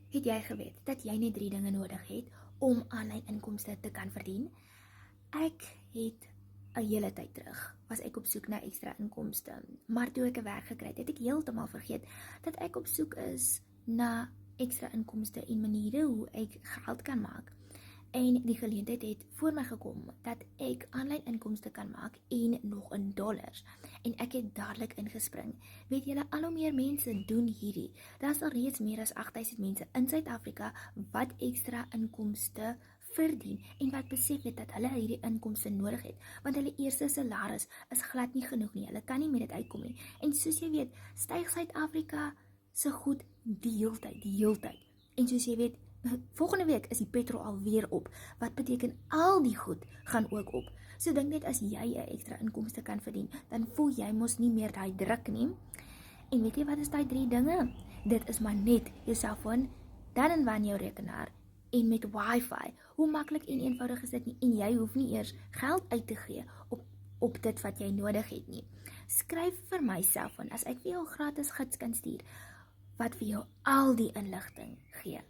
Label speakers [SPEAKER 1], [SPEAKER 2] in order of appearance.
[SPEAKER 1] Het jy geweet dat jy net 3 dinge nodig het om aanlyn inkomste te kan verdien? Ek het 'n hele tyd terug, was ek op soek na ekstra inkomste, maar toe ek 'n werk gekry het, het ek heeltemal vergeet dat ek op soek is na ekstra inkomste en maniere hoe ek geld kan maak. En die geleentheid het voor my gekom dat ek aanlyn inkomste kan maak en nog in dollars. En ek het dadelik ingespring. Weet julle, al hoe meer mense doen hierdie. Daar is al reeds meer as 8000 mense in Suid-Afrika wat ekstra inkomste verdien en wat besef het dat hulle hierdie inkomste nodig het, want hulle eerste salaris is glad nie genoeg nie. Hulle kan nie met dit uitkom nie. En soos jy weet, styg Suid-Afrika se goed die heeltyd. En soos jy weet, volgende week is die petrol alweer op, wat beteken al die goed gaan ook op. So dink net as jy 'n ekstra inkomste kan verdien, dan voel jy mos nie meer daai druk nie. En weet jy wat is daai 3 dinge? Dit is maar net jou selfoon, dan en wan jou rekenaar en met wifi. Hoe maklik en eenvoudig is dit nie? En jy hoef nie eers geld uit te gee op dit wat jy nodig het nie. Skryf vir my selfoon as ek vir jou 'n gratis gids kan stuur wat vir jou al die inligting gee.